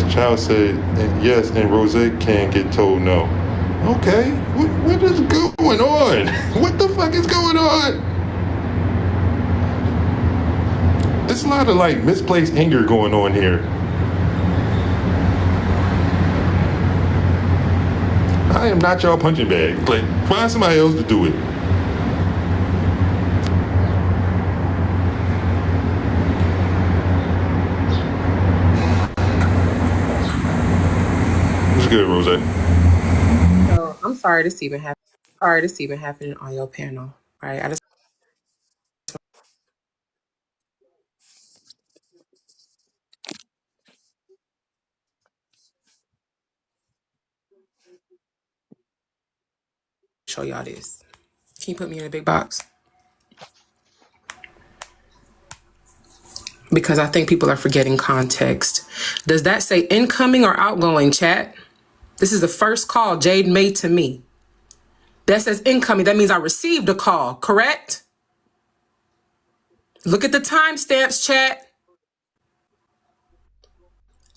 Child said, and yes, and Rozay can get told no. Okay, what is going on? What the fuck is going on? There's a lot of like misplaced anger going on here. I am not y'all punching bag. Like, find somebody else to do it. What's good, Rozay? So I'm sorry this even happened. Sorry this even happened on your panel. Right? I just show y'all this. Can you put me in a big box? Because I think people are forgetting context. Does that say incoming or outgoing, chat? This is the first call Jade made to me. That says incoming. That means I received a call, correct? Look at the timestamps, chat.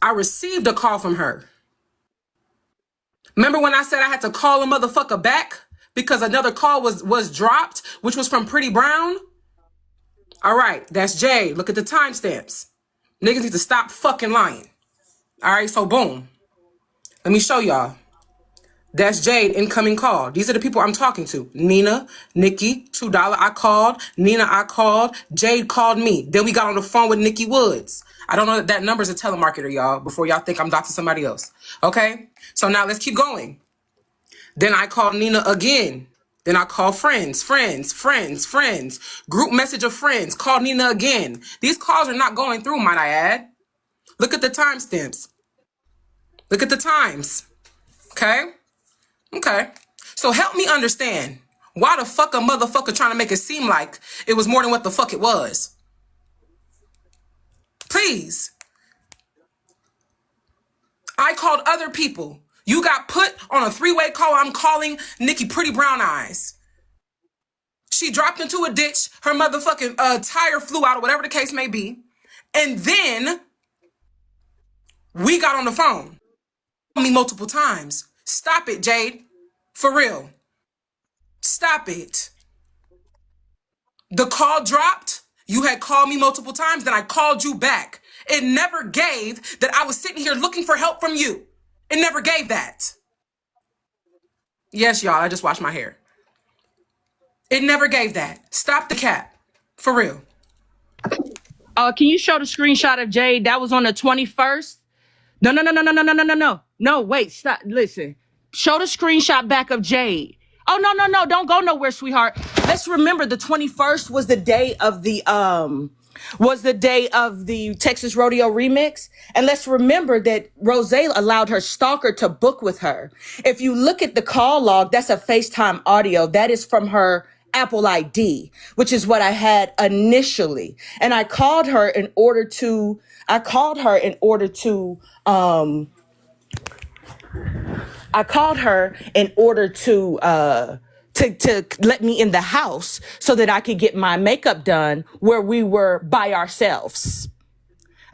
I received a call from her. Remember when I said I had to call a motherfucker back because another call was dropped, which was from Pretty Brown? All right, that's Jade. Look at the timestamps. Niggas need to stop fucking lying. All right, so boom. Let me show y'all. That's Jade, incoming call. These are the people I'm talking to. Nina, Nikki, $2 I called. Nina, I called. Jade called me. Then we got on the phone with Nikki Woods. I don't know that number's a telemarketer, y'all, before y'all think I'm doxing somebody else. Okay? So now let's keep going. Then I called Nina again. Then I call friends. Group message of friends. Call Nina again. These calls are not going through, might I add. Look at the timestamps. Look at the times. Okay? Okay. So help me understand. Why the fuck a motherfucker trying to make it seem like it was more than what the fuck it was? Please. I called other people. You got put on a three-way call. I'm calling Nikki Pretty Brown Eyes. She dropped into a ditch. Her motherfucking tire flew out or whatever the case may be. And then we got on the phone. Me multiple times. Stop it, Jade. For real. Stop it. The call dropped. You had called me multiple times. Then I called you back. It never gave that I was sitting here looking for help from you. It never gave that. Yes, y'all. I just washed my hair. It never gave that. Stop the cap. For real. Can you show the screenshot of Jade? That was on the 21st. No, wait, stop. Listen. Show the screenshot back of Jade. Oh, no. Don't go nowhere, sweetheart. Let's remember the 21st was the day of the Texas Rodeo remix. And let's remember that Rozay allowed her stalker to book with her. If you look at the call log, that's a FaceTime audio. That is from her Apple ID, which is what I had initially. And I called her in order to to let me in the house so that I could get my makeup done where we were by ourselves.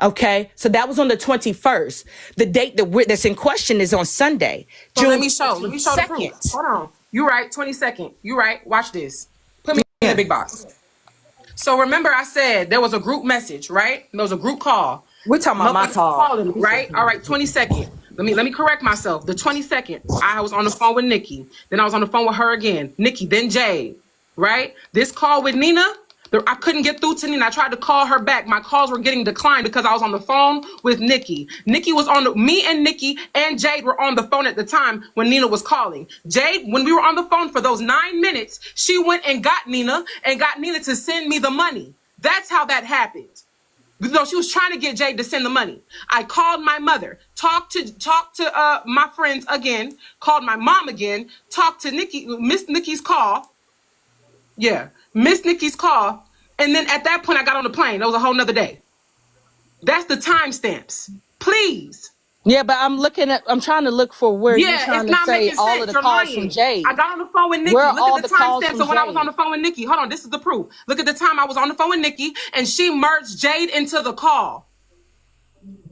Okay, so that was on the 21st. The date that's in question is on Sunday. So let me show the proof. Hold on. You right, 22nd. You right. Watch this. Put me in the big box. So remember I said there was a group message, right? There was a group call. We're talking about my call. Right? All right, 22nd. Let me correct myself. The 22nd, I was on the phone with Nikki. Then I was on the phone with her again. Nikki, then Jade. Right? This call with Nina, I couldn't get through to Nina. I tried to call her back. My calls were getting declined because I was on the phone with Nikki. Me and Nikki and Jade were on the phone at the time when Nina was calling. Jade, when we were on the phone for those 9 minutes, she went and got Nina to send me the money. That's how that happened. No, she was trying to get Jade to send the money. I called my mother, talked to my friends again, called my mom again, talked to Nikki, Miss Nikki's call. Yeah, Miss Nikki's call. And then at that point, I got on the plane. That was a whole nother day. That's the timestamps. Please. Yeah, but I'm trying to look for where you're trying to say all of the calls from Jade. I got on the phone with Nikki. Look at the timestamps. So when I was on the phone with Nikki, hold on, this is the proof. Look at the time I was on the phone with Nikki and she merged Jade into the call.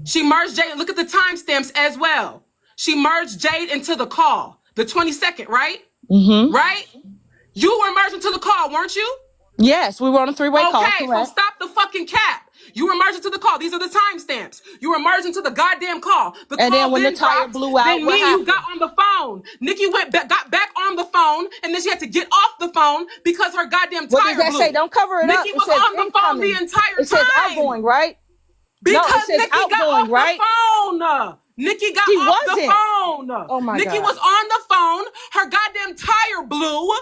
She merged Jade. Look at the timestamps as well. She merged Jade into the call. The 22nd, right? Mm-hmm. Right? You were merged into the call, weren't you? Yes, we were on a three-way call. Okay, so stop the fucking cap. You were merged into the call. These are the timestamps. You were merged into the goddamn call. The and call then when the tire dropped, blew out, then what happened? you got on the phone. Nikki got back on the phone, and then she had to get off the phone because her goddamn tire blew. What does that say? Don't cover it Nikki up. Nikki was on the phone the entire time. It says outgoing, right? Because no, it says Nikki outgoing, got off right? the phone. Nikki got off the phone. Oh my God. Nikki was on the phone. Her goddamn tire blew.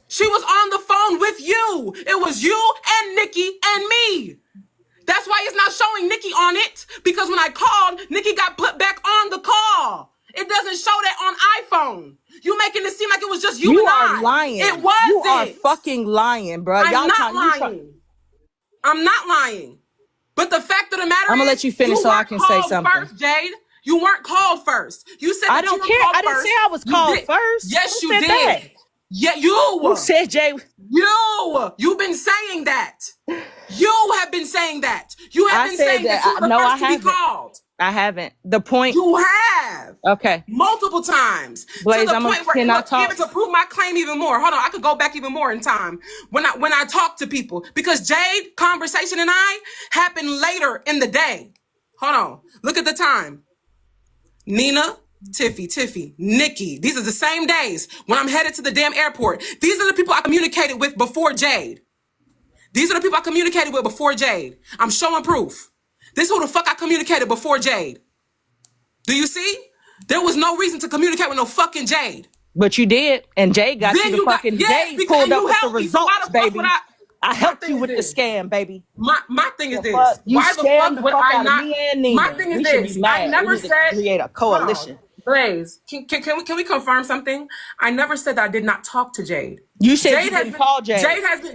She was on the phone with you. It was you and Nikki and me. That's why it's not showing Nikki on it. Because when I called, Nikki got put back on the call. It doesn't show that on iPhone. You making it seem like it was just you and I. You are lying. It wasn't. You are fucking lying, bro. I'm not lying. I'm not lying. But the fact of the matter is, I'm gonna let you finish so I can say something. First, Jade. You weren't called first. You said I don't care. I didn't say I was called first. Yes, Who you said did. That? Yeah, you. Who said Jay? You've been saying that. You have been saying that. You have been saying that you were the first to be called. I haven't. The point. You have. Okay. Multiple times. Blaze, to the point where even to prove my claim even more. Hold on, I could go back even more in time when I talk to people, because Jade conversation and I happened later in the day. Hold on. Look at the time. Nina, Tiffy, Nikki. These are the same days when I'm headed to the damn airport. These are the people I communicated with before Jade. These are the people I communicated with before Jade. I'm showing proof. This is who the fuck I communicated before Jade. Do you see? There was no reason to communicate with no fucking Jade. But you did, and Jade got then you the fucking Jade pulled up with the results, baby. I helped you with the scam, baby. My thing is this. Why the fuck would I not? My thing is this. I never said create a coalition. Blaze, can we confirm something? I never said that I did not talk to Jade. You said you didn't call Jade.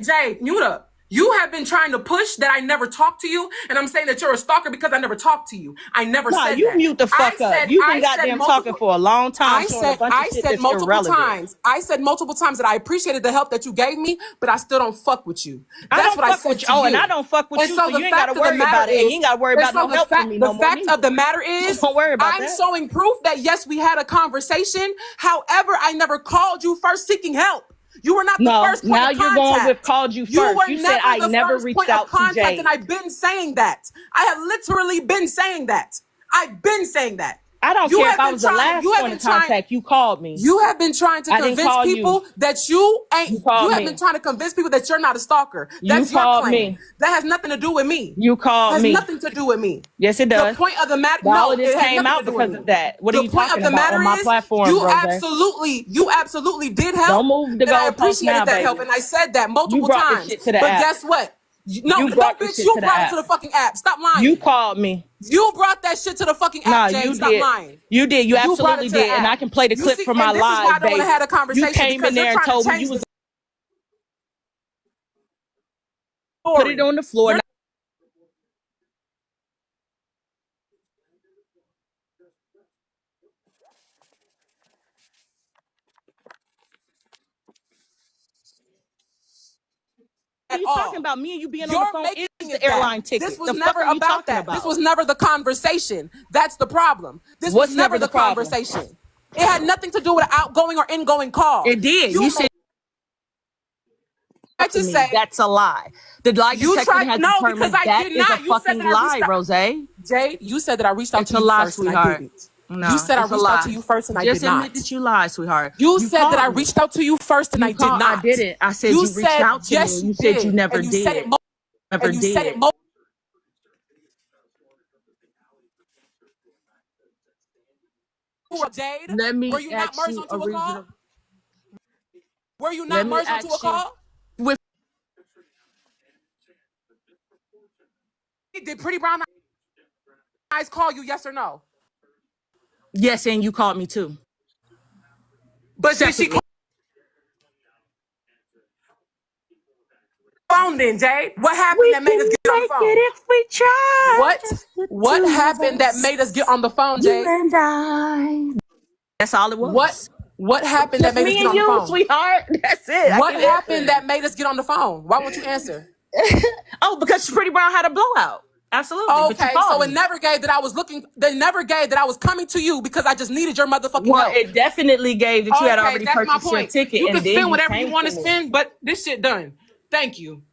Jade, mute up. You have been trying to push that I never talked to you, and I'm saying that you're a stalker because I never talked to you. I never said that. You mute the fuck up. You've been goddamn talking for a long time. I said multiple times. I said multiple times that I appreciated the help that you gave me, but I still don't fuck with you. That's what I said to you. And I don't fuck with you, so you ain't got to worry about it. You ain't got to worry about no help from me no more. The fact of the matter is, don't worry about I'm showing proof that yes, we had a conversation. However, I never called you first seeking help. You were not the first point of contact. Now you're going with called you first. You said I never reached out to Jade. And I've been saying that. I have literally been saying that. I've been saying that. I don't care if I was the last point of contact. You called me. You have been trying to convince people that you ain't. You have been trying to convince people that you're not a stalker. That's your claim. That has nothing to do with me. You called me. Has nothing to do with me. Yes, it does. The point of the matter. All of this came out because of that. What are you talking about on my platform, you absolutely did help. Don't move the goalpost now, baby. I appreciated that help, and I said that multiple times. But guess what? No, bitch, you brought it to the fucking app. Stop lying. You called me. You brought that shit to the fucking app, Jade. Stop lying. You did. You absolutely did. And I can play the clip from my live, baby. You came in there and told me you was... Put it on the floor. What are you talking about? Me and you being on the phone is the airline ticket. This was never about that. This was never the conversation. That's the problem. This was never the conversation. It had nothing to do with an outgoing or ingoing call. It did. You said to say that's a lie. The lie detector has determined that is a fucking lie, Rozay. Jade, you said that I reached out to you first, and I didn't. No, you said I reached out to you first and I did not. Just admit that you lied, sweetheart. You said that I reached out to you first and I did not. I didn't. I said you reached out to me. You said you never did. Never did. Jade, let me were you not merged onto a call? Were you not merged onto a call? Did Pretty Brown Eyes call you, yes or no? Yes, and you called me too. But did she call phone then, Jade? What happened that made us get on the phone? If we try. What happened that made us get on the phone, Jade? You and I. That's all it was. What happened that made us get on the phone? Sweetheart. That's it. What happened that made us get on the phone? Why won't you answer? Oh, because Pretty Brown had a blowout. Absolutely. But you Okay, so called it me. never gave that I was looking. They never gave that I was coming to you because I just needed your motherfucking Well, help. it definitely gave that you had Okay, already that's my purchased your point. ticket You can and then spend you whatever you came want to to me. spend, but this shit done. Thank you.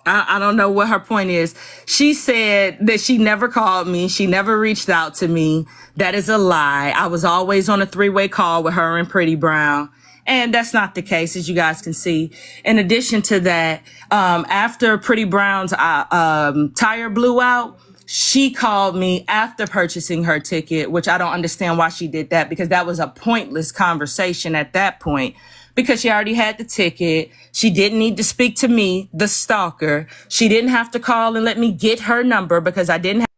I don't know what her point is. She said that she never called me. She never reached out to me. That is a lie. I was always on a three-way call with her and Pretty Brown. And that's not the case, as you guys can see. In addition to that, after Pretty Brown's tire blew out, she called me after purchasing her ticket, which I don't understand why she did that, because that was a pointless conversation at that point, because she already had the ticket. She didn't need to speak to me, the stalker. She didn't have to call and let me get her number because I didn't have